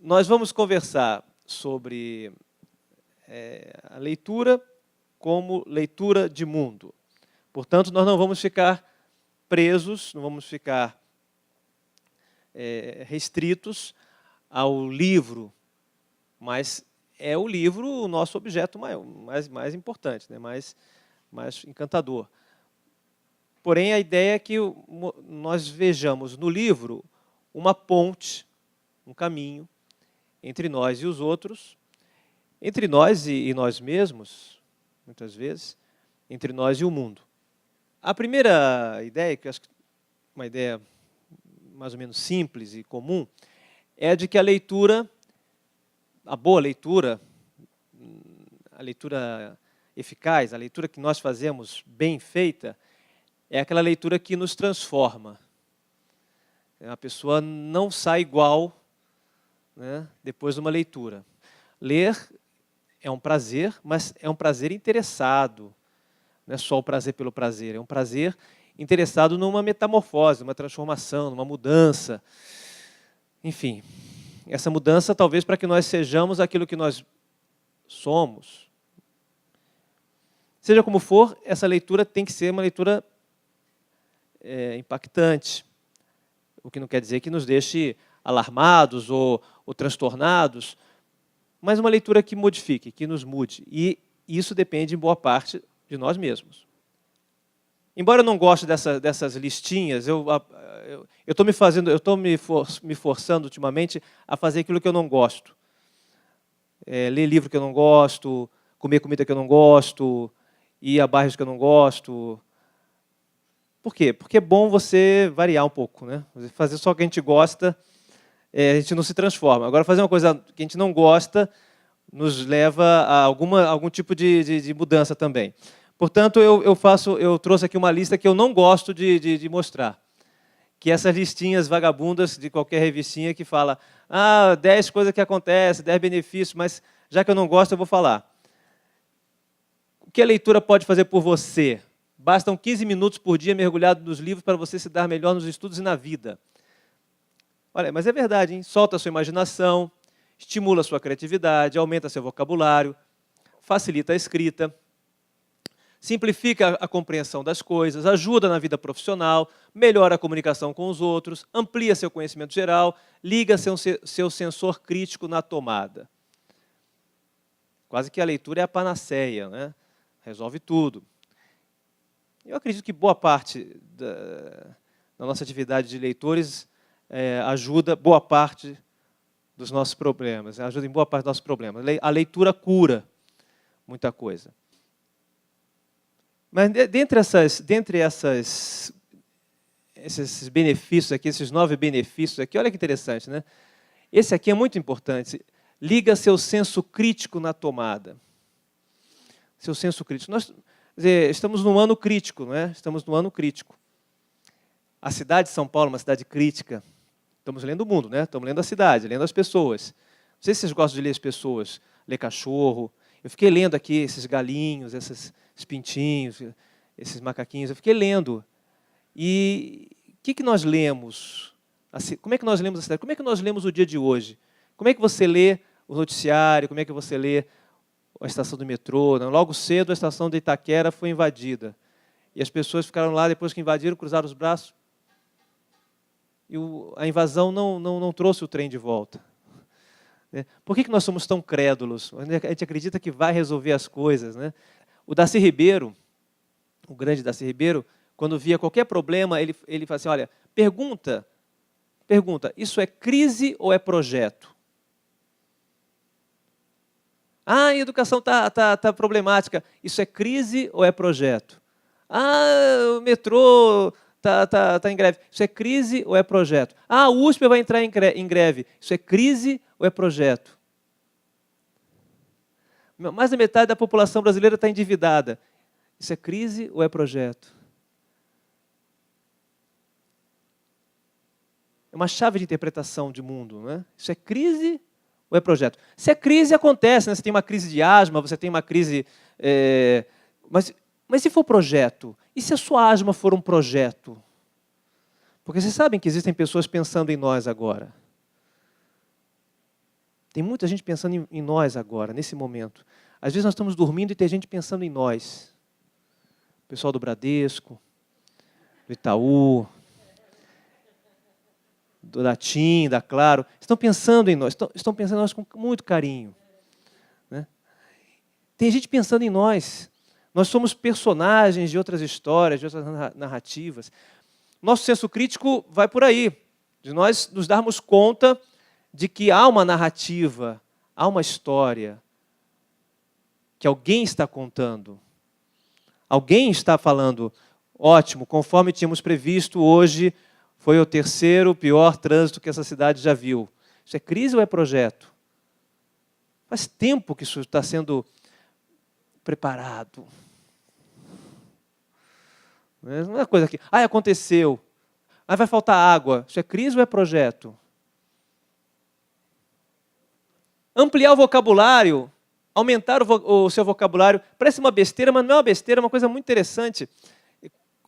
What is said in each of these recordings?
nós vamos conversar sobre a leitura como leitura de mundo. Portanto, nós não vamos ficar presos, não vamos ficar restritos ao livro, mas é o livro o nosso objeto mais importante, né? mais encantador. Porém, a ideia é que nós vejamos no livro uma ponte, um caminho entre nós e os outros, entre nós e nós mesmos, muitas vezes, entre nós e o mundo. A primeira ideia, que eu acho que é uma ideia mais ou menos simples e comum, é a de que a leitura, a boa leitura, a leitura eficaz, a leitura que nós fazemos bem feita, é aquela leitura que nos transforma. A pessoa não sai igual, né, depois de uma leitura. Ler é um prazer, mas é um prazer interessado. Não é só o prazer pelo prazer, é um prazer interessado numa metamorfose, numa transformação, numa mudança. Enfim, essa mudança talvez para que nós sejamos aquilo que nós somos. Seja como for, essa leitura tem que ser uma leitura impactante, o que não quer dizer que nos deixe alarmados ou transtornados, mas uma leitura que modifique, que nos mude. E isso depende, em boa parte, de nós mesmos. Embora eu não goste dessas listinhas, eu estou me forçando ultimamente a fazer aquilo que eu não gosto. Ler livro que eu não gosto, comer comida que eu não gosto, ir a bairros que eu não gosto. Por quê? Porque é bom você variar um pouco, né? Fazer só o que a gente gosta, a gente não se transforma. Agora, fazer uma coisa que a gente não gosta nos leva a algum tipo de mudança também. Portanto, eu trouxe aqui uma lista que eu não gosto de mostrar, que é essas listinhas vagabundas de qualquer revistinha que fala 10 coisas que acontecem, 10 benefícios, mas já que eu não gosto, eu vou falar. O que a leitura pode fazer por você? Bastam 15 minutos por dia mergulhado nos livros para você se dar melhor nos estudos e na vida. Olha, mas é verdade, hein? Solta a sua imaginação, estimula a sua criatividade, aumenta seu vocabulário, facilita a escrita, simplifica a compreensão das coisas, ajuda na vida profissional, melhora a comunicação com os outros, amplia seu conhecimento geral, liga seu sensor crítico na tomada. Quase que a leitura é a panaceia, né? Resolve tudo. Eu acredito que boa parte da nossa atividade de leitores ajuda boa parte dos nossos problemas, ajuda em boa parte dos nossos problemas. A leitura cura muita coisa. Mas dentre esses benefícios aqui, esses 9 benefícios aqui, olha que interessante, né? Esse aqui é muito importante. Liga seu senso crítico na tomada. Seu senso crítico. Nós estamos num ano crítico, não é? Estamos num ano crítico. A cidade de São Paulo é uma cidade crítica. Estamos lendo o mundo, né? Estamos lendo a cidade, lendo as pessoas. Não sei se vocês gostam de ler as pessoas, ler cachorro. Eu fiquei lendo aqui esses galinhos, esses pintinhos, esses macaquinhos. Eu fiquei lendo. E o que nós lemos? Como é que nós lemos a cidade? Como é que nós lemos o dia de hoje? Como é que você lê o noticiário? Como é que você lê a estação do metrô? Logo cedo, a estação de Itaquera foi invadida. E as pessoas ficaram lá, depois que invadiram, cruzaram os braços. E a invasão não trouxe o trem de volta. Por que nós somos tão crédulos? A gente acredita que vai resolver as coisas, né? O Darcy Ribeiro, o grande Darcy Ribeiro, quando via qualquer problema, ele fala assim, olha, pergunta, isso é crise ou é projeto? A educação tá problemática, isso é crise ou é projeto? O metrô está em greve, isso é crise ou é projeto? A USP vai entrar em greve, isso é crise ou é projeto? Mais da metade da população brasileira está endividada. Isso é crise ou é projeto? É uma chave de interpretação de mundo, né? Isso é crise ou é projeto? Se é crise, acontece, né? Você tem uma crise de asma, você tem uma crise... Mas se for projeto? E se a sua asma for um projeto? Porque vocês sabem que existem pessoas pensando em nós agora. Tem muita gente pensando em nós agora, nesse momento. Às vezes nós estamos dormindo e tem gente pensando em nós. O pessoal do Bradesco, do Itaú, da TIM, da Claro, estão pensando em nós, estão pensando em nós com muito carinho. Né? Tem gente pensando em nós. Nós somos personagens de outras histórias, de outras narrativas. Nosso senso crítico vai por aí, de nós nos darmos conta de que há uma narrativa, há uma história que alguém está contando. Alguém está falando, ótimo, conforme tínhamos previsto, hoje foi o terceiro pior trânsito que essa cidade já viu. Isso é crise ou é projeto? Faz tempo que isso está sendo preparado. Não é coisa que, aconteceu. Vai faltar água. Isso é crise ou é projeto? Ampliar o vocabulário, aumentar o seu vocabulário, parece uma besteira, mas não é uma besteira, é uma coisa muito interessante.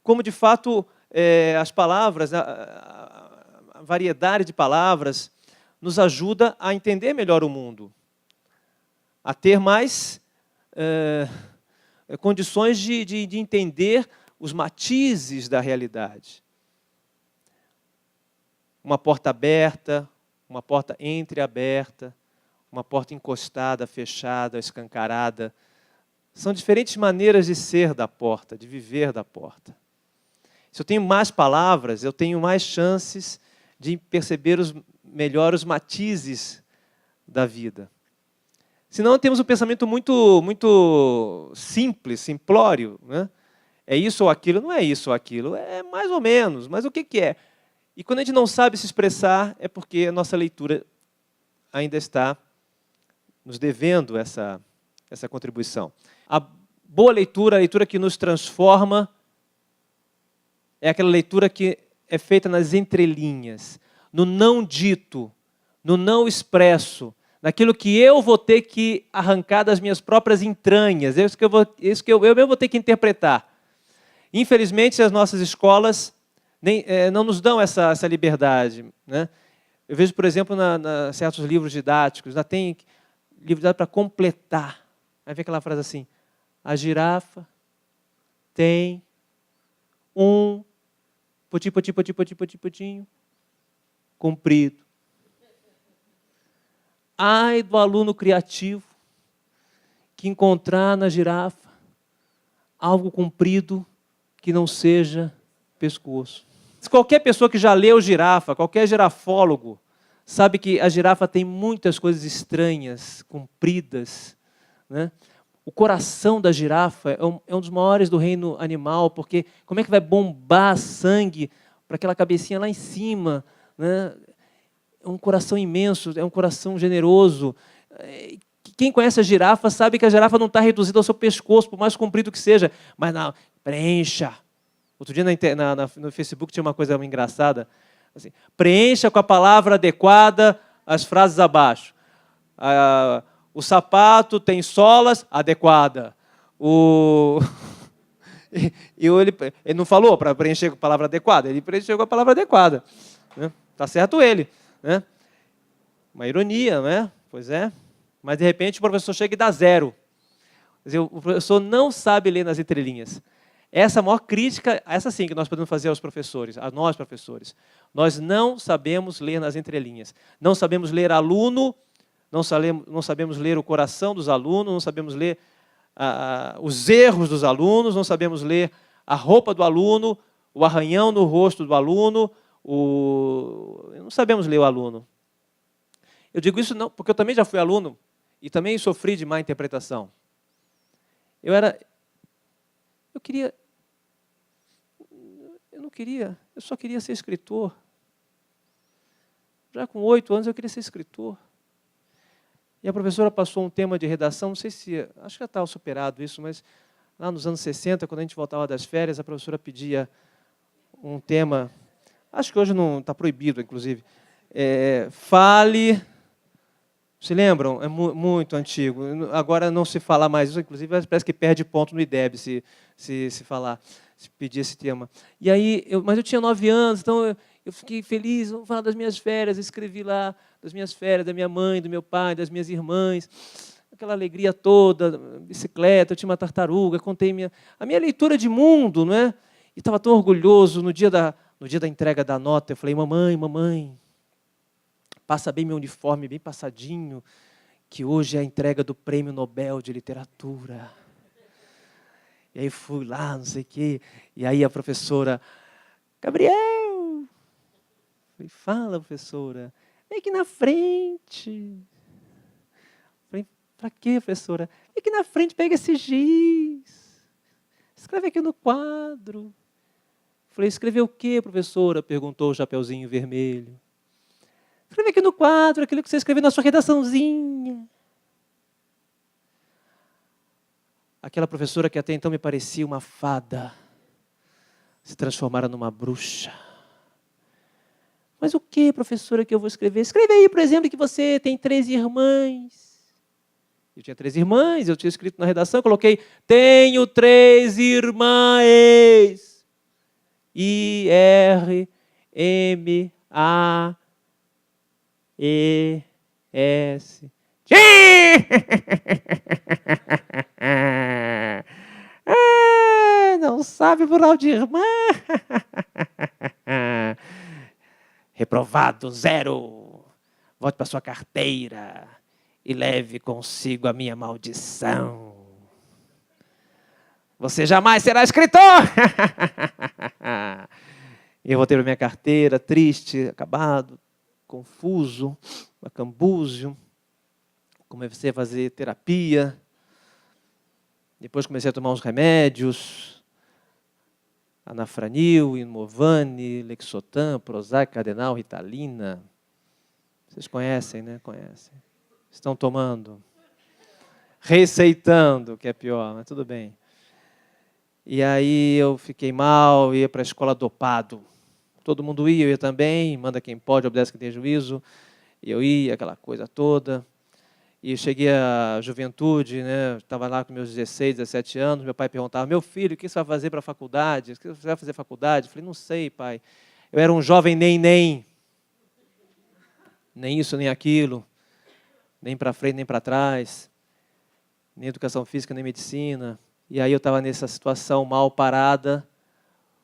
Como, de fato, as palavras, a variedade de palavras, nos ajuda a entender melhor o mundo, a ter mais condições de entender os matizes da realidade. Uma porta aberta, uma porta entreaberta, uma porta encostada, fechada, escancarada. São diferentes maneiras de ser da porta, de viver da porta. Se eu tenho mais palavras, eu tenho mais chances de perceber melhor os matizes da vida. Senão temos um pensamento muito simples, simplório. Né? É isso ou aquilo? Não é isso ou aquilo, é mais ou menos. Mas o que é? E quando a gente não sabe se expressar, é porque a nossa leitura ainda está nos devendo essa contribuição. A boa leitura, a leitura que nos transforma, é aquela leitura que é feita nas entrelinhas, no não dito, no não expresso, naquilo que eu vou ter que arrancar das minhas próprias entranhas, isso que eu mesmo vou ter que interpretar. Infelizmente, as nossas escolas não nos dão essa liberdade. Né? Eu vejo, por exemplo, certos livros didáticos, já tem livro didático para completar. Aí vem aquela frase assim, a girafa tem potinho, comprido. Ai do aluno criativo que encontrar na girafa algo comprido que não seja pescoço. Qualquer pessoa que já leu girafa, qualquer girafólogo, sabe que a girafa tem muitas coisas estranhas, compridas. Né? O coração da girafa é um dos maiores do reino animal, porque como é que vai bombar sangue para aquela cabecinha lá em cima? Né? É um coração imenso, é um coração generoso. Quem conhece a girafa sabe que a girafa não está reduzida ao seu pescoço, por mais comprido que seja. Mas não, preencha. Outro dia no Facebook tinha uma coisa engraçada. Assim, preencha com a palavra adequada as frases abaixo. O sapato tem solas adequada. Ele não falou para preencher com a palavra adequada, ele preencheu com a palavra adequada. Né? Tá certo ele. Né? Uma ironia, né? Pois é. Mas, de repente, o professor chega e dá 0. Quer dizer, o professor não sabe ler nas entrelinhas. Essa é a maior crítica, essa sim, que nós podemos fazer aos professores, a nós professores. Nós não sabemos ler nas entrelinhas. Não sabemos ler aluno, não sabemos ler o coração dos alunos, não sabemos ler os erros dos alunos, não sabemos ler a roupa do aluno, o arranhão no rosto do aluno, não sabemos ler o aluno. Eu digo isso não, porque eu também já fui aluno e também sofri de má interpretação. Eu só queria ser escritor. Já com 8 anos eu queria ser escritor. E a professora passou um tema de redação, não sei se, acho que já estava superado isso, mas lá nos anos 60, quando a gente voltava das férias, a professora pedia um tema, acho que hoje não está proibido, inclusive, fale, se lembram? É muito antigo, agora não se fala mais isso, inclusive parece que perde ponto no IDEB se pedir esse tema. E aí, mas eu tinha 9 anos, então Eu fiquei feliz, vou falar das minhas férias, escrevi lá das minhas férias, da minha mãe, do meu pai, das minhas irmãs, aquela alegria toda, bicicleta, eu tinha uma tartaruga, contei a minha leitura de mundo, não é? E estava tão orgulhoso, no dia da entrega da nota, eu falei, mamãe, passa bem meu uniforme, bem passadinho, que hoje é a entrega do Prêmio Nobel de Literatura. E aí fui lá, não sei o quê, e aí a professora, Gabriel, falei, fala, professora, vem aqui na frente. Falei, para quê, professora? Vem aqui na frente, pega esse giz, escreve aqui no quadro. Falei, escrever o quê, professora? Perguntou o Chapeuzinho Vermelho. Escreve aqui no quadro, aquilo que você escreveu na sua redaçãozinha. Aquela professora que até então me parecia uma fada, se transformara numa bruxa. Mas o que, professora, que eu vou escrever? Escreve aí, por exemplo, que você tem 3 irmãs. Eu tinha 3 irmãs, eu tinha escrito na redação, coloquei, tenho 3 irmãs. I-R-M-A-E-S. Não sabe plural de irmã? Reprovado, 0. Volte para sua carteira e leve consigo a minha maldição. Você jamais será escritor! Eu voltei para minha carteira, triste, acabado, confuso, macambúzio. Comecei a fazer terapia. Depois comecei a tomar uns remédios. Anafranil, Imovane, Lexotan, Prozac, Cardenal, Ritalina. Vocês conhecem, né? Conhecem. Estão tomando. Receitando, que é pior, mas tudo bem. E aí eu fiquei mal, ia para a escola dopado. Todo mundo ia, eu ia também, manda quem pode, obedece quem tem juízo. E eu ia, aquela coisa toda. E eu cheguei à juventude, né? Estava lá com meus 16, 17 anos, meu pai perguntava, meu filho, o que você vai fazer para a faculdade? O que você vai fazer faculdade? Eu falei, não sei, pai. Eu era um jovem nem isso, nem aquilo, nem para frente, nem para trás, nem educação física, nem medicina. E aí eu estava nessa situação mal parada,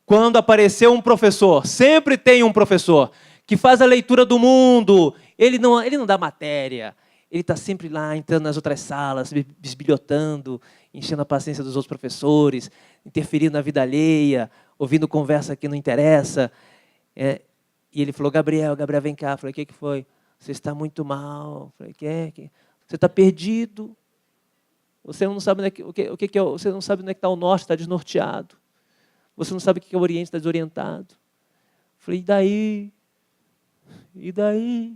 quando apareceu um professor, sempre tem um professor, que faz a leitura do mundo, ele não dá matéria, ele está sempre lá, entrando nas outras salas, bisbilhotando, enchendo a paciência dos outros professores, interferindo na vida alheia, ouvindo conversa que não interessa. E ele falou, Gabriel, vem cá. Eu falei, o que foi? Você está muito mal. Eu falei, que? Você está perdido. Você não sabe você não sabe onde é que está o norte, está desnorteado. Você não sabe o que é o oriente, está desorientado. Eu falei, e daí? E daí?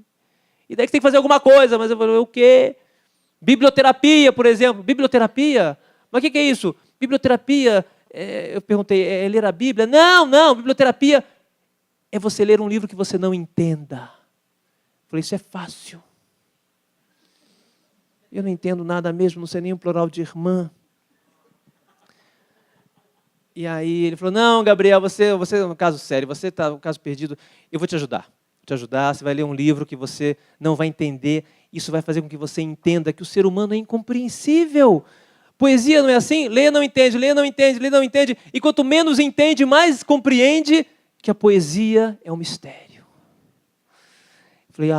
E daí que você tem que fazer alguma coisa, mas eu falei, o quê? Biblioterapia, por exemplo. Biblioterapia? Mas o que é isso? Biblioterapia, eu perguntei, é ler a Bíblia? Não, biblioterapia é você ler um livro que você não entenda. Eu falei, isso é fácil. Eu não entendo nada mesmo, não sei nem o plural de irmã. E aí ele falou, não, Gabriel, você é um caso sério, você está um caso perdido, eu vou te ajudar. Você vai ler um livro que você não vai entender, isso vai fazer com que você entenda que o ser humano é incompreensível. Poesia não é assim? Lê, não entende, lê, não entende, lê, não entende. E quanto menos entende, mais compreende que a poesia é um mistério. Eu falei,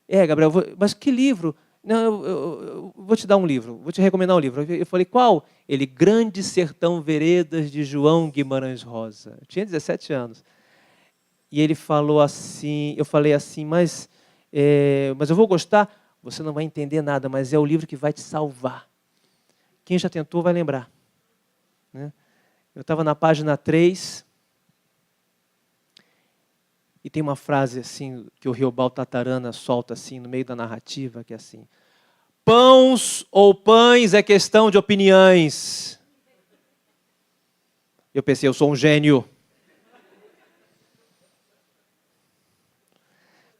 é? Gabriel, mas que livro? Não, eu vou te dar um livro, vou te recomendar um livro. Eu falei, qual? Ele, Grande Sertão Veredas, de João Guimarães Rosa. Eu tinha 17 anos. E ele falou assim, eu falei assim, mas eu vou gostar? Você não vai entender nada, mas é o livro que vai te salvar. Quem já tentou vai lembrar. Né? Eu estava na página 3, e tem uma frase assim, que o Riobal Tatarana solta assim, no meio da narrativa, que é assim, pães ou pães é questão de opiniões. Eu pensei, eu sou um gênio.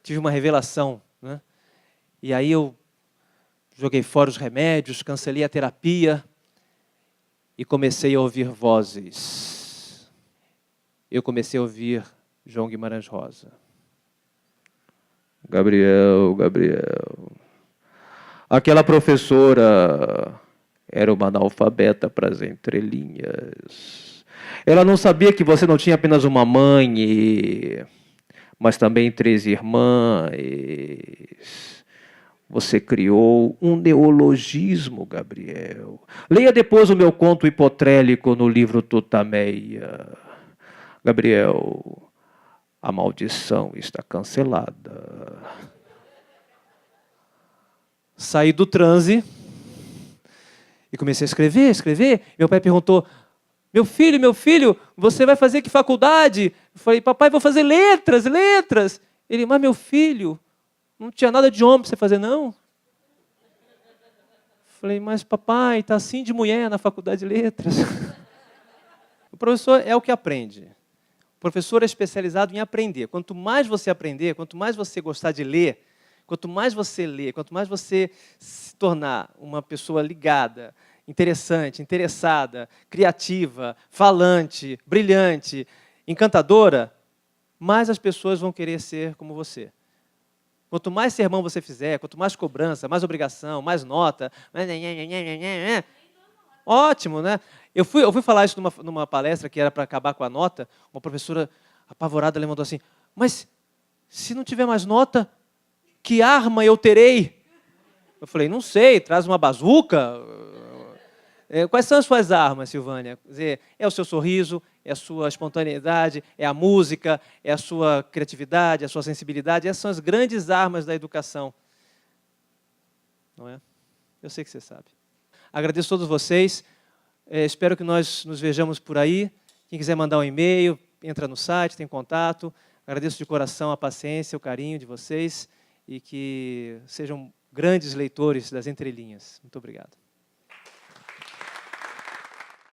Tive uma revelação, né? E aí eu joguei fora os remédios, cancelei a terapia e comecei a ouvir vozes. Eu comecei a ouvir João Guimarães Rosa. Gabriel, Gabriel. Aquela professora era uma analfabeta para as entrelinhas. Ela não sabia que você não tinha apenas uma mãe, mas também 3 irmãs. Você criou um neologismo, Gabriel. Leia depois o meu conto hipotrélico no livro Tutameia. Gabriel, a maldição está cancelada. Saí do transe e comecei a escrever. Meu pai perguntou, meu filho, você vai fazer que faculdade? Eu falei, papai, vou fazer letras. Ele, mas meu filho, não tinha nada de homem para você fazer, não? Eu falei, mas papai, está assim de mulher na faculdade de letras. O professor é o que aprende. O professor é especializado em aprender. Quanto mais você aprender, quanto mais você gostar de ler, quanto mais você lê, quanto mais você se tornar uma pessoa ligada, interessante, interessada, criativa, falante, brilhante, encantadora, mais as pessoas vão querer ser como você. Quanto mais sermão você fizer, quanto mais cobrança, mais obrigação, mais nota, ótimo, né? Eu fui falar isso numa palestra que era para acabar com a nota, uma professora apavorada levantou assim, mas se não tiver mais nota, que arma eu terei? Eu falei, não sei, traz uma bazuca. Quais são as suas armas, Silvânia? Quer dizer, é o seu sorriso, é a sua espontaneidade, é a música, é a sua criatividade, a sua sensibilidade. Essas são as grandes armas da educação. Não é? Eu sei que você sabe. Agradeço a todos vocês. Espero que nós nos vejamos por aí. Quem quiser mandar um e-mail, entra no site, tem contato. Agradeço de coração a paciência, o carinho de vocês e que sejam grandes leitores das entrelinhas. Muito obrigado.